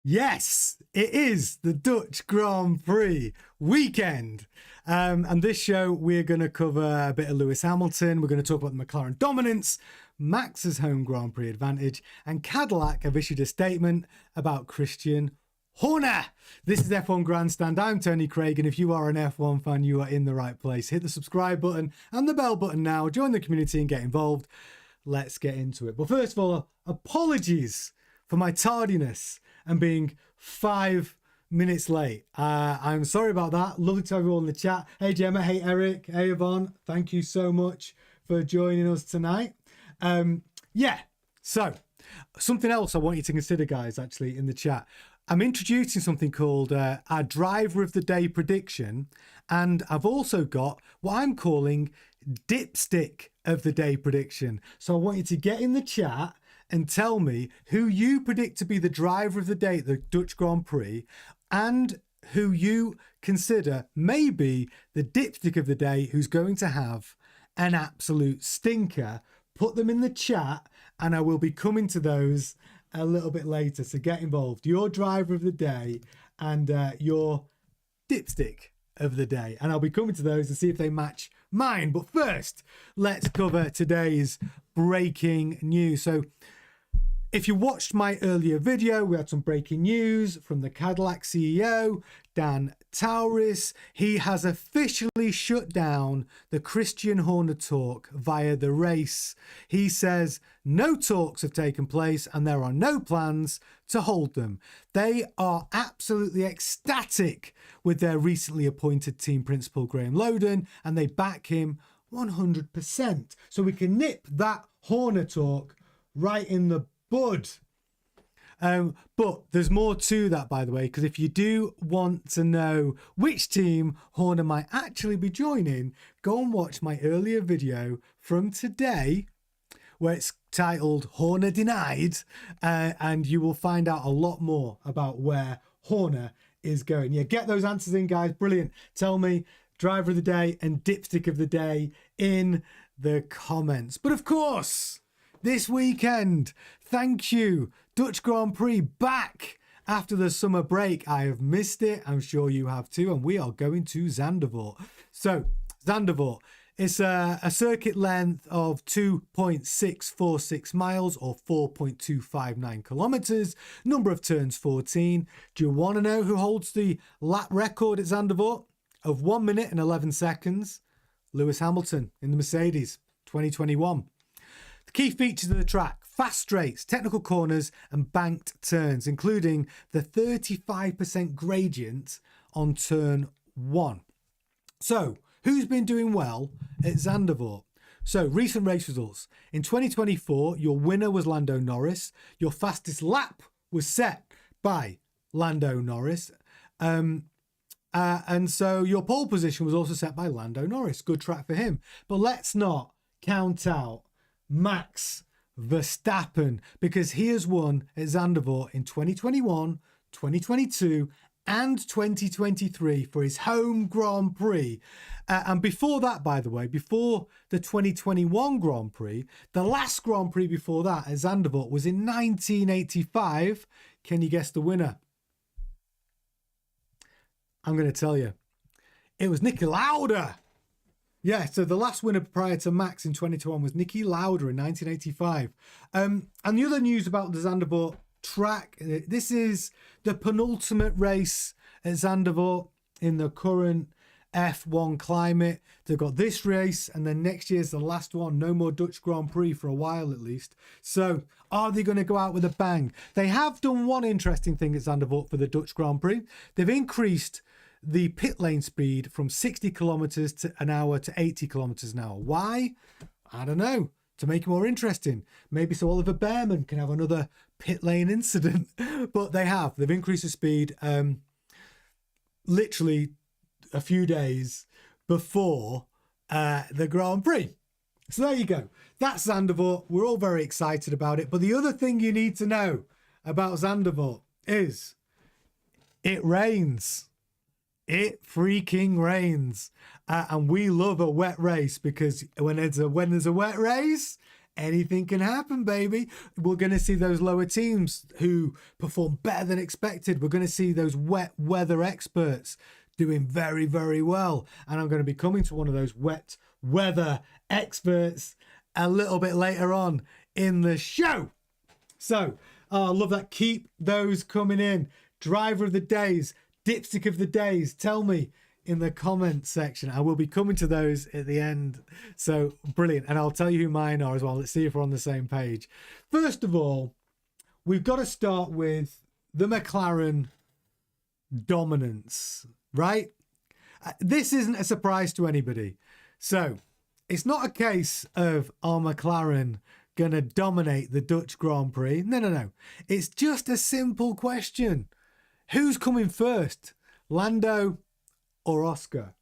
Yes, it is the Dutch Grand Prix weekend. And this show, we're going to cover a bit of Lewis Hamilton. We're going to talk about the McLaren dominance, Max's home Grand Prix advantage, and Cadillac have issued a statement about Christian Horner. This is F1 Grandstand. I'm Tony Craig, and if you are an F1 fan, you are in the right place. Hit the subscribe button and the bell button now. Join the community and get involved. Let's get into it. But first of all, apologies for my tardiness and being 5 minutes late. I'm sorry about that. Lovely to have you all in the chat. Hey Gemma, hey Eric, hey Yvonne. Thank you so much for joining us tonight. So something else I want you to consider, guys, actually in the chat. I'm introducing something called our driver of the day prediction, and I've also got what I'm calling dipstick of the day prediction. So I want you to get in the chat and tell me who you predict to be the driver of the day at the Dutch Grand Prix and who you consider may be the dipstick of the day who's going to have an absolute stinker. Put them in the chat and I will be coming to those a little bit later. So get involved. Your driver of the day and your dipstick of the day. And I'll be coming to those and see if they match mine. But first, let's cover today's breaking news. So if you watched my earlier video, we had some breaking news from the Cadillac CEO, Dan Tauris. He has officially shut down the Christian Horner talk via the race. He says no talks have taken place and there are no plans to hold them. They are absolutely ecstatic with their recently appointed team principal, Graham Loden, and they back him 100%. So we can nip that Horner talk right in the bud. But there's more to that, by the way, because if you do want to know which team Horner might actually be joining, go and watch my earlier video from today where it's titled Horner Denied, and you will find out a lot more about where Horner is going. Yeah, get those answers in, guys. Brilliant. Tell me driver of the day and dipstick of the day in the comments. But of course, this weekend, thank you, Dutch Grand Prix back after the summer break. I have missed it. I'm sure you have too. And we are going to Zandervoort. So Zandervoort, it's a circuit length of 2.646 miles or 4.259 kilometers. Number of turns 14. Do you want to know who holds the lap record at Zandervoort of 1 minute and 11 seconds? Lewis Hamilton in the Mercedes 2021. The key features of the track: fast straights, technical corners and banked turns, including the 35% gradient on turn 1. So who's been doing well at Zandervoort? So recent race results. In 2024, your winner was Lando Norris. Your fastest lap was set by Lando Norris. And so your pole position was also set by Lando Norris. Good track for him. But let's not count out Max Verstappen, because he has won at Zandervoort in 2021, 2022 and 2023 for his home Grand Prix. And before that, by the way, before the 2021 Grand Prix, the last Grand Prix before that at Zandervoort was in 1985. Can you guess the winner? I'm going to tell you. It was Niki Lauda. Yeah, so the last winner prior to Max in 2021 was Niki Lauda in 1985. And the other news about the Zandervoort track, this is the penultimate race at Zandervoort in the current F1 climate. They've got this race and then next year's the last one. No more Dutch Grand Prix for a while at least. So are they going to go out with a bang? They have done one interesting thing at Zandervoort for the Dutch Grand Prix. They've increased the pit lane speed from 60 kilometers an hour to 80 kilometers an hour. Why? I don't know. To make it more interesting. Maybe so Oliver Bearman can have another pit lane incident. But they have. They've increased the speed literally a few days before the Grand Prix. So there you go. That's Zandervoort. We're all very excited about it. But the other thing you need to know about Zandervoort is it rains. It freaking rains. And we love a wet race because when there's a wet race, anything can happen, baby. We're going to see those lower teams who perform better than expected. We're going to see those wet weather experts doing very, very well. And I'm going to be coming to one of those wet weather experts a little bit later on in the show. So, I love that. Keep those coming in. Driver of the days, dipstick of the days. Tell me in the comment section. I will be coming to those at the end. So brilliant. And I'll tell you who mine are as well. Let's see if we're on the same page. First of all, we've got to start with the McLaren dominance, right? This isn't a surprise to anybody. So it's not a case of, oh, McLaren going to dominate the Dutch Grand Prix. No. It's just a simple question. Who's coming first, Lando or Oscar?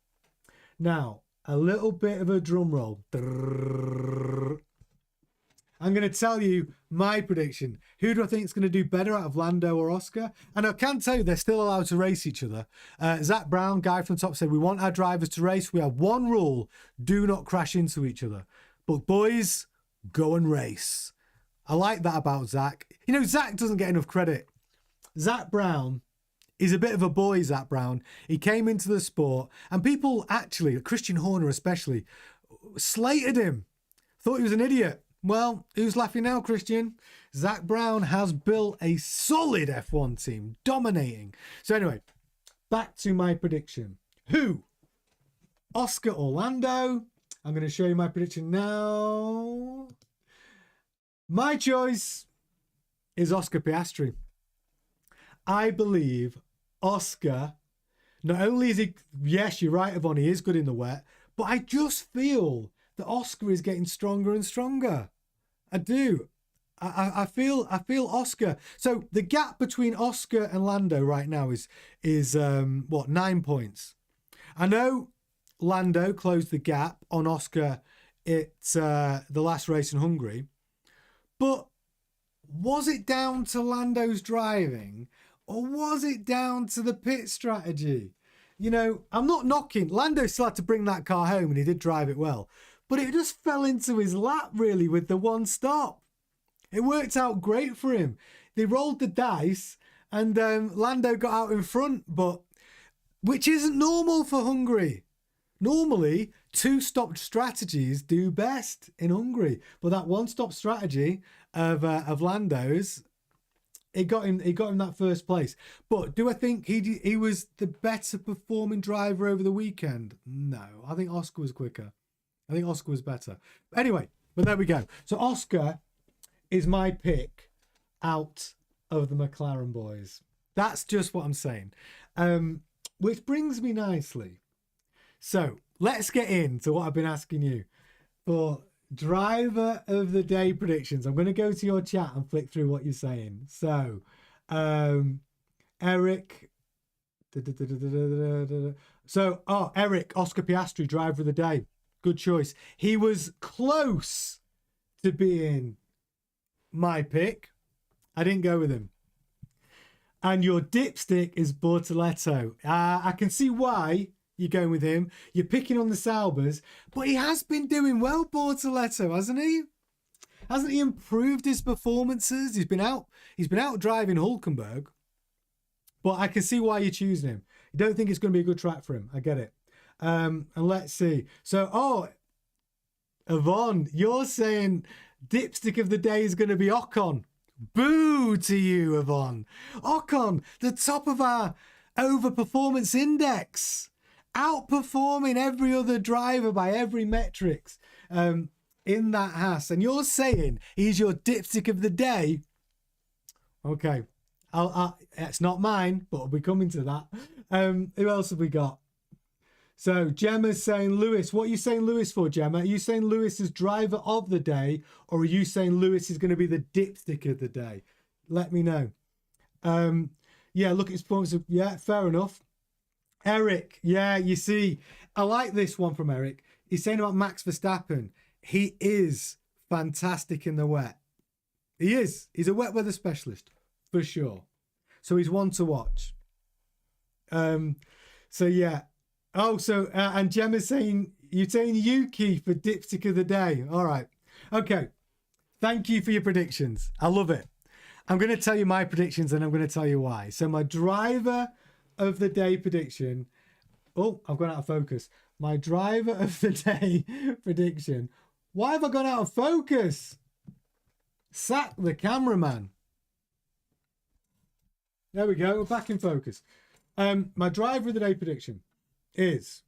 Now, a little bit of a drum roll. I'm going to tell you my prediction. Who do I think is going to do better out of Lando or Oscar? And I can tell you they're still allowed to race each other. Zach Brown, guy from the top, said we want our drivers to race. We have one rule: do not crash into each other. But boys, go and race. I like that about Zach. You know, Zach doesn't get enough credit. Zach Brown is a bit of a boy, Zach Brown. He came into the sport and people actually, Christian Horner especially, slated him. Thought he was an idiot. Well, who's laughing now, Christian? Zach Brown has built a solid F1 team, dominating. So anyway, back to my prediction. Who? Oscar or Lando? I'm going to show you my prediction now. My choice is Oscar Piastri. I believe Oscar, not only is he, yes, you're right, Yvonne, he is good in the wet, but I just feel that Oscar is getting stronger and stronger. I do. I feel Oscar. So the gap between Oscar and Lando right now is 9 points. I know Lando closed the gap on Oscar at the last race in Hungary, but was it down to Lando's driving or was it down to the pit strategy? You know, I'm not knocking. Lando still had to bring that car home and he did drive it well, but it just fell into his lap really with the one stop. It worked out great for him. They rolled the dice and Lando got out in front, but which isn't normal for Hungary. Normally, two-stop strategies do best in Hungary, but that one-stop strategy of Lando's, it got him that first place. But do I think he was the better performing driver over the weekend? No, I think Oscar was quicker. I think Oscar was better. Anyway, but there we go. So Oscar is my pick out of the McLaren boys. That's just what I'm saying. Which brings me nicely. So let's get into what I've been asking you for driver of the day predictions. I'm going to go to your chat and flick through what you're saying. So, Eric. Eric, Oscar Piastri, driver of the day. Good choice. He was close to being my pick. I didn't go with him. And your dipstick is Bortoletto. I can see why you're going with him. You're picking on the Saubers, but he has been doing well, Bortoletto, hasn't he? Hasn't he improved his performances? He's been out driving Hulkenberg, but I can see why you're choosing him. You don't think it's going to be a good track for him. I get it. And let's see. So, Yvonne, you're saying dipstick of the day is going to be Ocon. Boo to you, Yvonne. Ocon, the top of our overperformance index, outperforming every other driver by every metrics in that Haas. And you're saying he's your dipstick of the day? Okay. It's not mine, but we'll be coming to that. Who else have we got? So Gemma's saying Lewis. What are you saying Lewis for, Gemma? Are you saying Lewis is driver of the day, or are you saying Lewis is going to be the dipstick of the day? Let me know. Yeah, look at his points. Yeah, fair enough. Eric, yeah, you see, I like this one from Eric. He's saying about Max Verstappen. He is fantastic in the wet. He is. He's a wet weather specialist, for sure. So he's one to watch. So yeah. Oh, so, and Gemma's saying, you're saying Yuki for dipstick of the day. All right. Okay. Thank you for your predictions. I love it. I'm going to tell you my predictions and I'm going to tell you why. So my driver of the day prediction. Oh, I've gone out of focus. My driver of the day prediction. Why have I gone out of focus? Sack the cameraman. There we go. We're back in focus. My driver of the day prediction is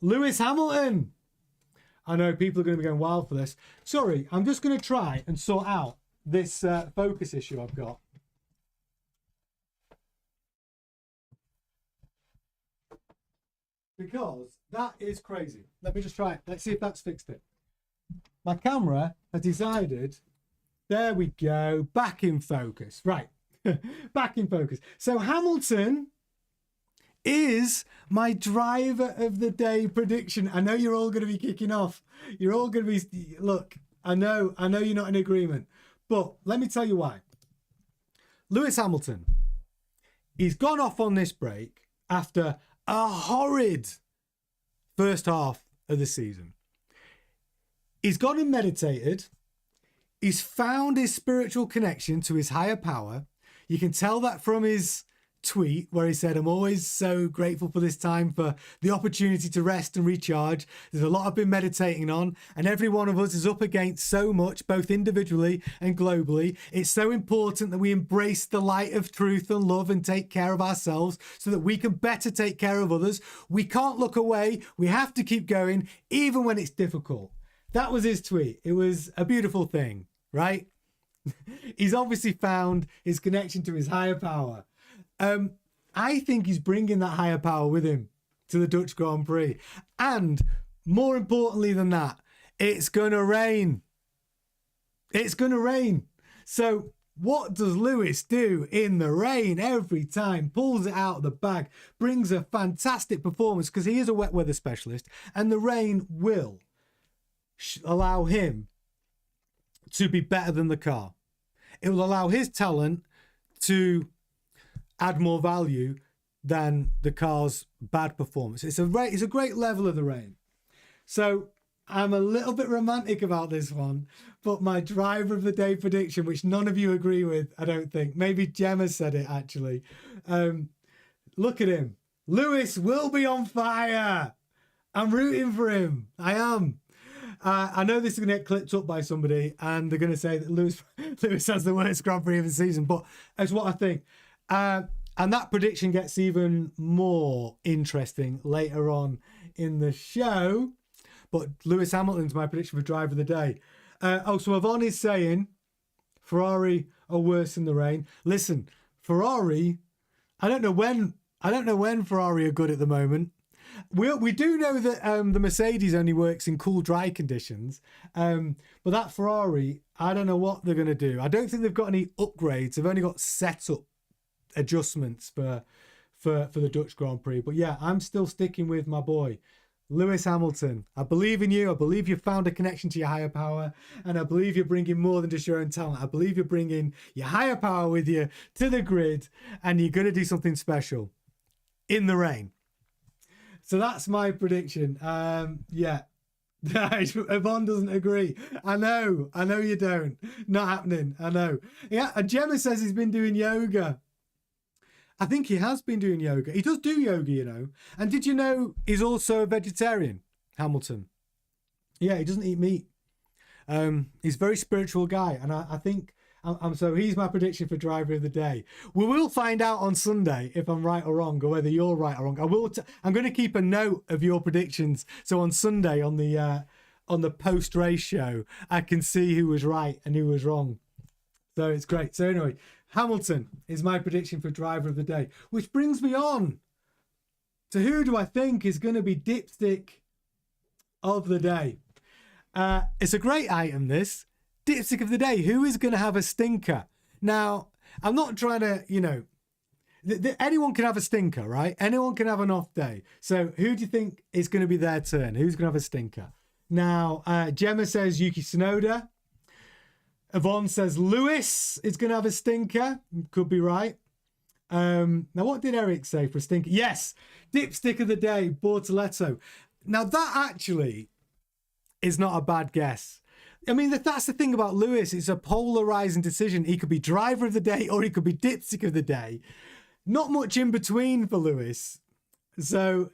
Lewis Hamilton. I know people are going to be going wild for this. Sorry, I'm just going to try and sort out this focus issue I've got. Because that is crazy. Let me just try it. Let's see if that's fixed it. My camera has decided. There we go. Back in focus. Right. Back in focus. So Hamilton is my driver of the day prediction. I know you're all going to be kicking off. You're all going to be, look, I know you're not in agreement, but let me tell you why. Lewis Hamilton, he's gone off on this break after a horrid first half of the season. He's gone and meditated. He's found his spiritual connection to his higher power. You can tell that from his tweet where he said, I'm always so grateful for this time, for the opportunity to rest and recharge. There's a lot I've been meditating on, and every one of us is up against so much, both individually and globally. It's so important that we embrace the light of truth and love and take care of ourselves so that we can better take care of others. We can't look away. We have to keep going, even when it's difficult. That was his tweet. It was a beautiful thing, right? He's obviously found his connection to his higher power. I think he's bringing that higher power with him to the Dutch Grand Prix. And more importantly than that, it's going to rain. It's going to rain. So what does Lewis do in the rain every time? Pulls it out of the bag, brings a fantastic performance because he is a wet weather specialist, and the rain will allow him to be better than the car. It will allow his talent to add more value than the car's bad performance. It's a great level of the rain. So I'm a little bit romantic about this one, but my driver of the day prediction, which none of you agree with, I don't think. Maybe Gemma said it actually. Look at him. Lewis will be on fire. I'm rooting for him. I am. I know this is going to get clipped up by somebody and they're going to say that Lewis has the worst Grand Prix of the season, but that's what I think. And that prediction gets even more interesting later on in the show. But Lewis Hamilton's my prediction for driver of the day. So Yvonne is saying Ferrari are worse in the rain. Listen, Ferrari, I don't know when Ferrari are good at the moment. We do know that the Mercedes only works in cool, dry conditions. But that Ferrari, I don't know what they're going to do. I don't think they've got any upgrades. They've only got setup adjustments for the Dutch Grand Prix. But yeah, I'm still sticking with my boy, Lewis Hamilton. I believe in you. I believe you've found a connection to your higher power. And I believe you're bringing more than just your own talent. I believe you're bringing your higher power with you to the grid. And you're going to do something special in the rain. So that's my prediction. Yeah. Yvonne doesn't agree. I know you don't. Not happening. I know. Yeah. And Gemma says he's been doing yoga. I think he has been doing yoga. He does do yoga, you know. And did you know he's also a vegetarian, Hamilton? Yeah, he doesn't eat meat. He's a very spiritual guy. And I think, so he's my prediction for driver of the day. We will find out on Sunday if I'm right or wrong, or whether you're right or wrong. I'm going to keep a note of your predictions. So on Sunday, on the post-race show, I can see who was right and who was wrong. So it's great. So anyway, Hamilton is my prediction for driver of the day, which brings me on to who do I think is going to be dipstick of the day. It's a great item, this. Dipstick of the day. Who is going to have a stinker? Now, I'm not trying to, anyone can have a stinker, right? Anyone can have an off day. So who do you think is going to be their turn? Who's going to have a stinker? Now, Gemma says Yuki Tsunoda. Yvonne says Lewis is going to have a stinker. Could be right. Now, what did Eric say for a stinker? Yes, dipstick of the day, Bortoletto. Now, that actually is not a bad guess. I mean, that's the thing about Lewis. It's a polarizing decision. He could be driver of the day or he could be dipstick of the day. Not much in between for Lewis. So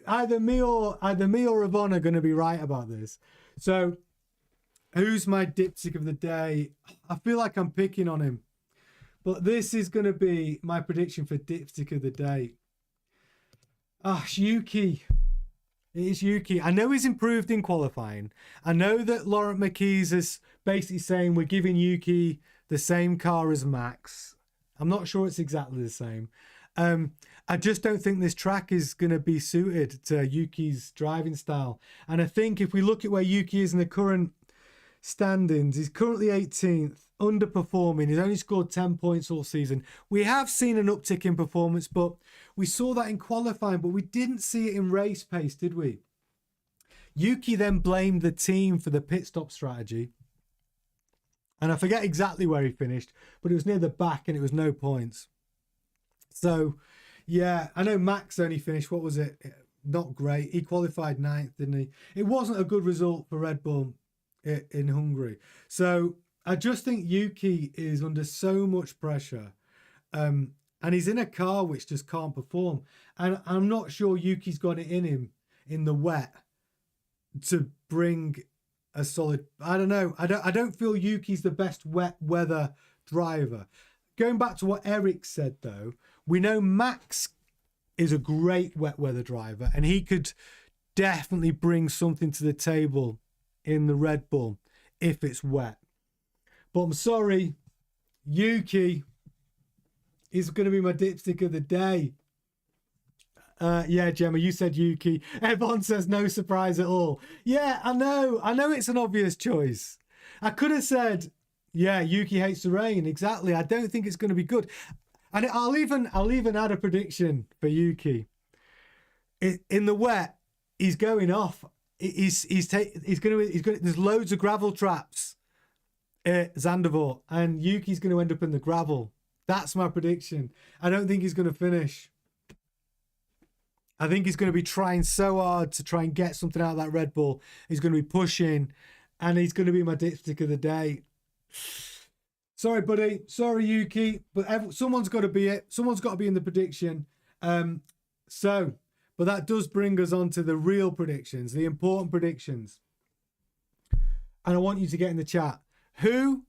either me or Yvonne are going to be right about this. So who's my dipstick of the day? I feel like I'm picking on him. But this is going to be my prediction for dipstick of the day. It's Yuki. It is Yuki. I know he's improved in qualifying. I know that Laurent Marquez is basically saying we're giving Yuki the same car as Max. I'm not sure it's exactly the same. I just don't think this track is going to be suited to Yuki's driving style. And I think if we look at where Yuki is in the current standings, he's currently 18th, underperforming. He's only scored 10 points all season. We have seen an uptick in performance, but we saw that in qualifying, but we didn't see it in race pace, did we? Yuki then blamed the team for the pit stop strategy. And I forget exactly where he finished, but it was near the back and it was no points. So, yeah, I know Max only finished, what was it? Not great. He qualified 9th, didn't he? It wasn't a good result for Red Bull in Hungary. So I just think Yuki is under so much pressure. And he's in a car which just can't perform. And I'm not sure Yuki's got it in him in the wet to bring a solid... I don't know. I don't feel Yuki's the best wet weather driver. Going back to what Eric said, though, we know Max is a great wet weather driver and he could definitely bring something to the table in the Red Bull if it's wet. But I'm sorry, Yuki is going to be my dipstick of the day. Yeah, Gemma, you said Yuki. Everyone says no surprise at all. Yeah, I know it's an obvious choice. I could have said, yeah, Yuki hates the rain. Exactly. I don't think it's going to be good. And I'll even add a prediction for Yuki. In the wet, he's going off. He's going to. There's loads of gravel traps at Zandervoort, and Yuki's going to end up in the gravel. That's my prediction. I don't think he's going to finish. I think he's going to be trying so hard to try and get something out of that Red Bull. He's going to be pushing, and he's going to be my dipstick of the day. Sorry, buddy. Sorry, Yuki. But someone's got to be it. Someone's got to be in the prediction. But that does bring us on to the real predictions, the important predictions. And I want you to get in the chat. Who,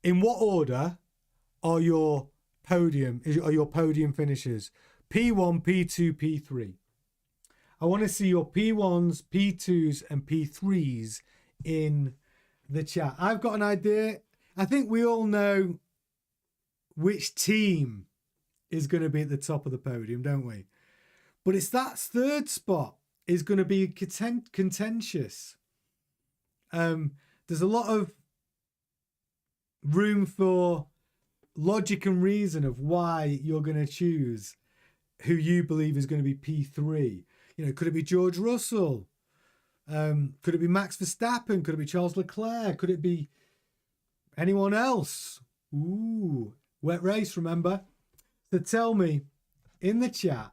in what order, are your podium finishers? P1, P2, P3. I want to see your P1s, P2s, and P3s in the chat. I've got an idea. I think we all know which team is going to be at the top of the podium, don't we? But it's that third spot is going to be contentious. There's a lot of room for logic and reason of why you're going to choose who you believe is going to be P3. You know, could it be George Russell? Could it be Max Verstappen? Could it be Charles Leclerc? Could it be anyone else? Ooh, wet race, remember? So tell me in the chat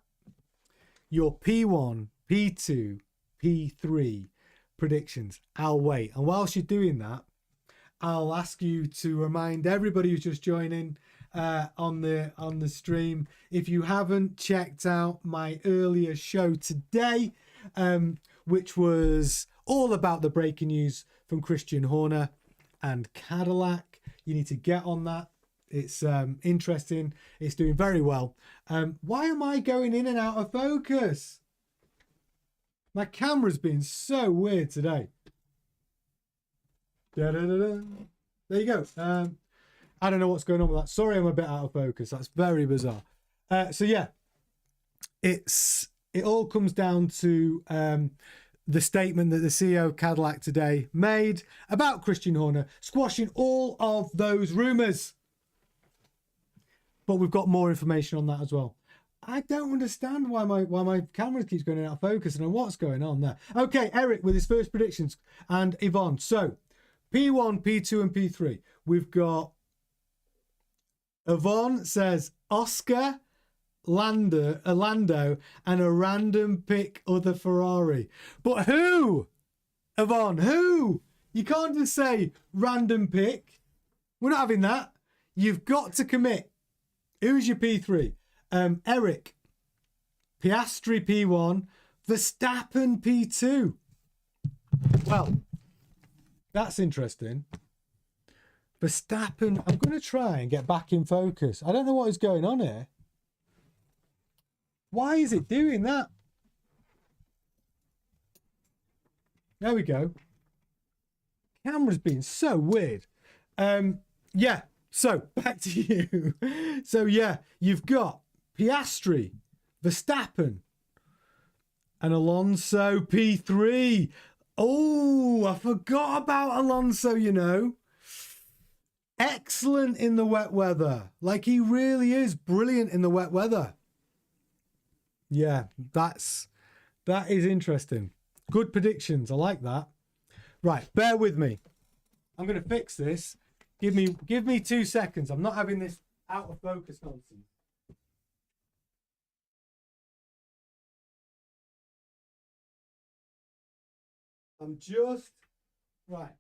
your P1, P2, P3 predictions. I'll wait. And whilst you're doing that, I'll ask you to remind everybody who's just joining on the stream, if you haven't checked out my earlier show today, which was all about the breaking news from Christian Horner and Cadillac, you need to get on that. It's interesting. It's doing very well. Why am I going in and out of focus? My camera's been so weird today. Da-da-da-da. There you go. I don't know what's going on with that. Sorry, I'm a bit out of focus. That's very bizarre. So yeah, it all comes down to the statement that the CEO of Cadillac today made about Christian Horner, squashing all of those rumours. But we've got more information on that as well. I don't understand why my camera keeps going out of focus and what's going on there. Okay, Eric with his first predictions and Yvonne. So P1, P2 and P3. We've got Yvonne says Oscar, Lando and a random pick other Ferrari. But who? Yvonne, who? You can't just say random pick. We're not having that. You've got to commit. Who's your P3? Eric, Piastri P1, Verstappen P2. Well, that's interesting. Verstappen, I'm going to try and get back in focus. I don't know what is going on here. Why is it doing that? There we go. Camera's being so weird. Yeah, so back to you. So yeah, you've got Piastri, Verstappen, and Alonso P3. Oh, I forgot about Alonso, you know. Excellent in the wet weather. Like, he really is brilliant in the wet weather. Yeah, that is interesting. Good predictions. I like that. Right, bear with me. I'm going to fix this. Give me 2 seconds. I'm not having this out of focus nonsense. I'm just... Right.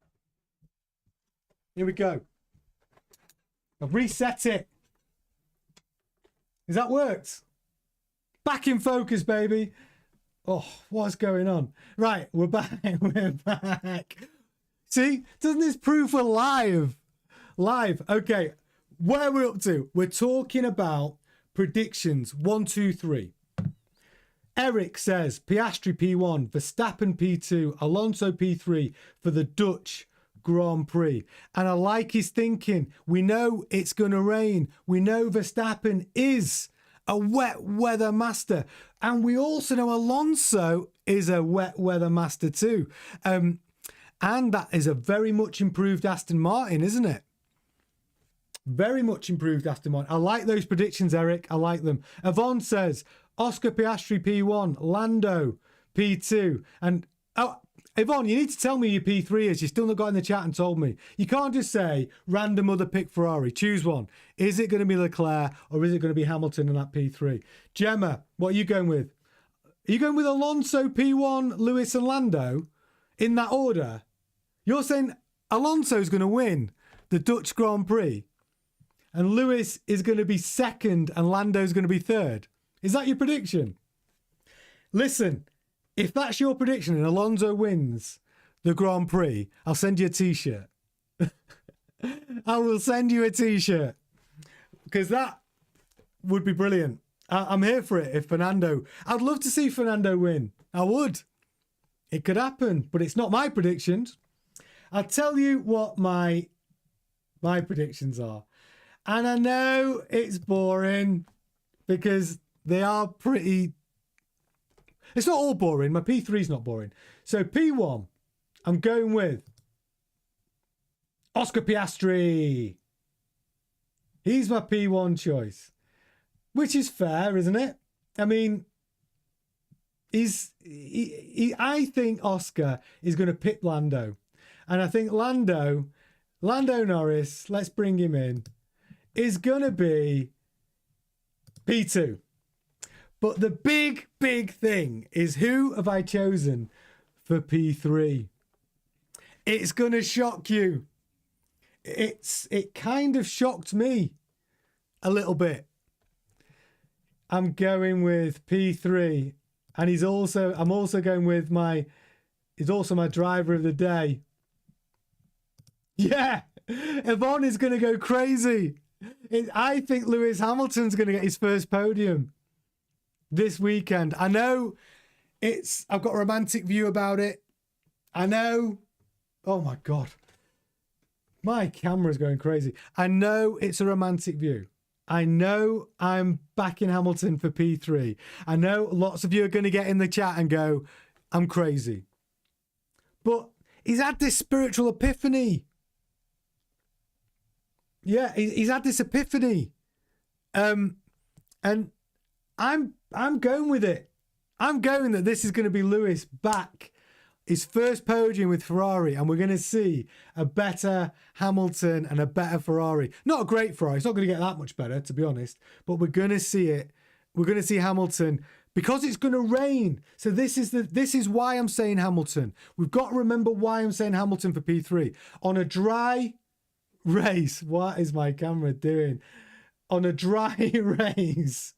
Here we go. I've reset it. Has that worked? Back in focus, baby. Oh, what's going on? Right, we're back. We're back. See, doesn't this prove we're live? Live. Okay, where are we up to? We're talking about predictions. 1, 2, 3. Eric says Piastri P1, Verstappen P2, Alonso P3 for the Dutch Grand Prix. And I like his thinking. We know it's going to rain. We know Verstappen is a wet weather master. And we also know Alonso is a wet weather master too. And that is a very much improved Aston Martin, isn't it? Very much improved Aston Martin. I like those predictions, Eric. I like them. Yvonne says Oscar Piastri P1, Lando P2. And oh, Yvonne, you need to tell me your P3 is. You still not got in the chat and told me. You can't just say random other pick Ferrari. Choose one. Is it going to be Leclerc or is it going to be Hamilton in that P3? Gemma, what are you going with? Are you going with Alonso P1, Lewis and Lando in that order? You're saying Alonso's going to win the Dutch Grand Prix and Lewis is going to be second and Lando's going to be third. Is that your prediction? Listen, if that's your prediction and Alonso wins the Grand Prix, I'll send you a T-shirt. I will send you a T-shirt because that would be brilliant. I'm here for it if Fernando... I'd love to see Fernando win. I would. It could happen, but it's not my predictions. I'll tell you what my predictions are. And I know it's boring because they are pretty... It's not all boring. My P3 is not boring. So P1, I'm going with Oscar Piastri. He's my P1 choice, which is fair, isn't it? I mean, I think Oscar is going to pit Lando. And I think Lando Norris, let's bring him in, is going to be P2. But the big thing is, who have I chosen for P3? It's going to shock you. It kind of shocked me a little bit. I'm going with P3, and I'm also going with he's also my driver of the day. Yeah, Yvonne is going to go crazy. I think Lewis Hamilton's going to get his first podium this weekend. I know I've got a romantic view about it. I know. Oh my God. My camera's going crazy. I know it's a romantic view. I know I'm backing Hamilton for P3. I know lots of you are going to get in the chat and go, I'm crazy. But he's had this spiritual epiphany. Yeah, he's had this epiphany. And I'm going with it. I'm going that this is going to be Lewis back. His first podium with Ferrari, and we're going to see a better Hamilton and a better Ferrari. Not a great Ferrari. It's not going to get that much better, to be honest, but we're going to see it. We're going to see Hamilton because it's going to rain. So this is why I'm saying Hamilton. We've got to remember why I'm saying Hamilton for P3. On a dry race, what is my camera doing? On a dry race,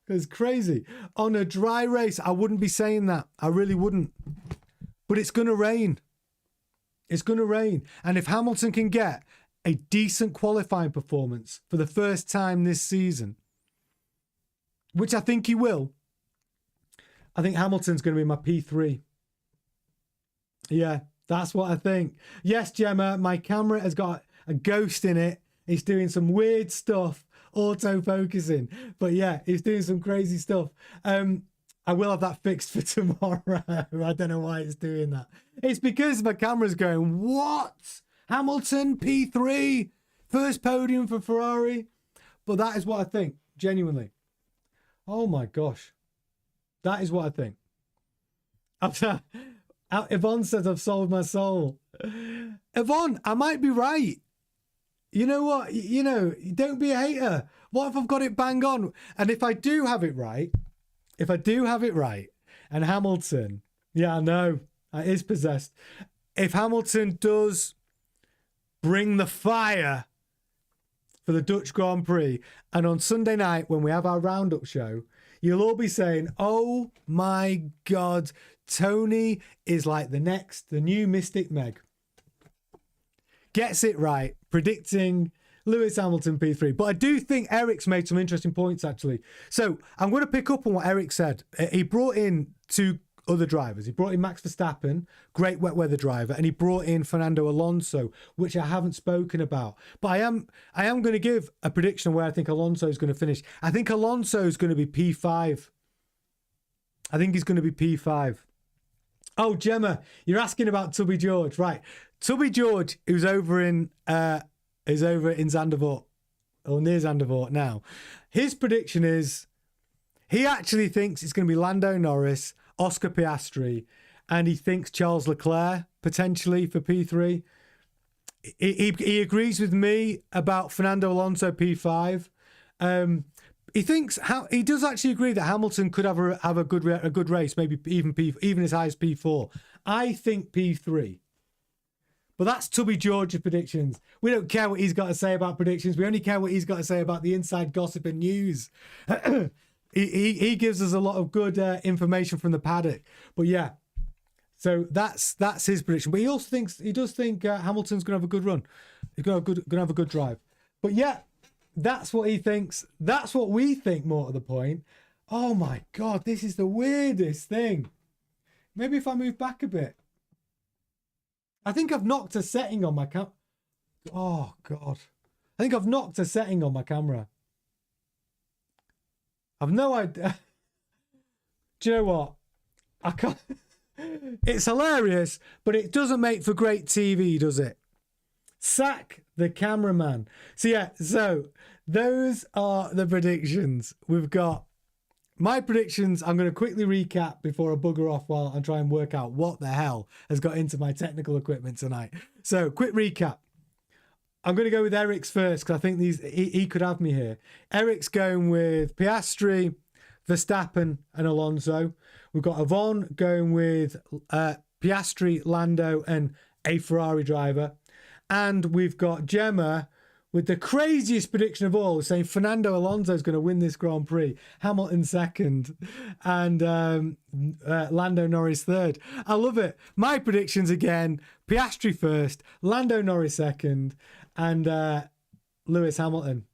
it's crazy. On a dry race, I wouldn't be saying that. I really wouldn't. But it's going to rain. It's going to rain. And if Hamilton can get a decent qualifying performance for the first time this season, which I think he will, I think Hamilton's going to be my P3. Yeah, that's what I think. Yes, Gemma, my camera has got a ghost in it. It's doing some weird stuff, auto-focusing. But yeah, it's doing some crazy stuff. I will have that fixed for tomorrow. I don't know why it's doing that. It's because my camera's going, what? Hamilton, P3, first podium for Ferrari. But that is what I think, genuinely. Oh my gosh. That is what I think. Yvonne says I've sold my soul. Yvonne, I might be right. You know what? You know, don't be a hater. What if I've got it bang on? And if I do have it right, and Hamilton, yeah, I know, it is possessed. If Hamilton does bring the fire for the Dutch Grand Prix, and on Sunday night when we have our roundup show, you'll all be saying, oh my God, Tony is like the new Mystic Meg. Gets it right, predicting Lewis Hamilton P3. But I do think Eric's made some interesting points, actually. So I'm going to pick up on what Eric said. He brought in two other drivers. He brought in Max Verstappen, great wet weather driver, and he brought in Fernando Alonso, which I haven't spoken about. But I am going to give a prediction where I think Alonso is going to finish. I think Alonso is going to be P5. I think he's going to be P5. Oh, Gemma, you're asking about Tubby George, right? Tubby George, who's over in Zandervoort, or near Zandervoort now. His prediction is he actually thinks it's going to be Lando Norris, Oscar Piastri, and he thinks Charles Leclerc potentially for P3. He agrees with me about Fernando Alonso P5. He does actually agree that Hamilton could have a good race, maybe even as high as P4. I think P3. But that's Tubby George's predictions. We don't care what he's got to say about predictions. We only care what he's got to say about the inside gossip and news. he gives us a lot of good information from the paddock. But yeah, so that's his prediction. But he does think Hamilton's going to have a good run. He's going to have a good drive. But yeah, that's what he thinks. That's what we think, more to the point. Oh my God, this is the weirdest thing. Maybe if I move back a bit. I think I've knocked a setting on my Oh God. I think I've knocked a setting on my camera. I've no idea. Do you know what? I can't. It's hilarious, but it doesn't make for great TV, does it? Sack the cameraman. So yeah, so those are the predictions. We've got my predictions. I'm going to quickly recap before I bugger off while I try and work out what the hell has got into my technical equipment tonight. So quick recap. I'm going to go with Eric's first because I think he could have me here. Eric's going with Piastri, Verstappen and Alonso. We've got Yvonne going with Piastri, Lando and a Ferrari driver. And we've got Gemma with the craziest prediction of all, saying Fernando Alonso is going to win this Grand Prix, Hamilton second, and Lando Norris third. I love it. My predictions again, Piastri first, Lando Norris second, and Lewis Hamilton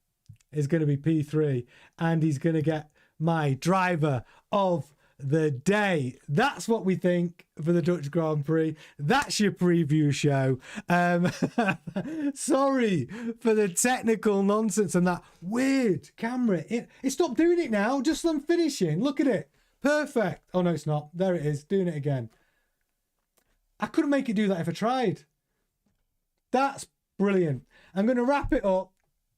is going to be P3, and he's going to get my driver of the day. That's what we think for the Dutch Grand Prix. That's your preview show. Sorry for the technical nonsense and that weird camera. It stopped doing it now. Just I'm finishing. Look at it. Perfect. Oh no, it's not. There it is. Doing it again. I couldn't make it do that if I tried. That's brilliant. I'm going to wrap it up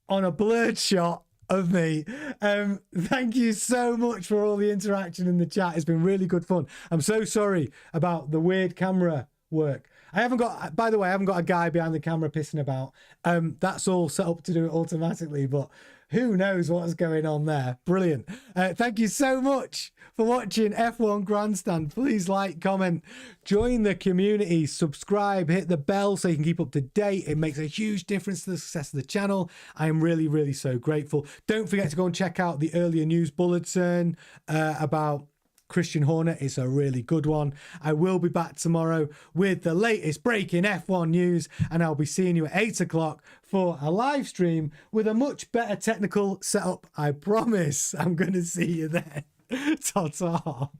on a blurred shot of me. Thank you so much for all the interaction in the chat. It's been really good fun. I'm so sorry about the weird camera work. By the way, I haven't got a guy behind the camera pissing about. That's all set up to do it automatically, but Who knows what's going on there? Brilliant. Thank you so much for watching F1 Grandstand. Please like, comment, join the community, subscribe, hit the bell so you can keep up to date. It makes a huge difference to the success of the channel. I am really, really so grateful. Don't forget to go and check out the earlier news bulletin about Christian Horner. It's a really good one. I will be back tomorrow with the latest breaking F1 news, and I'll be seeing you at 8 o'clock for a live stream with a much better technical setup. I promise. I'm going to see you then. Ta-ta.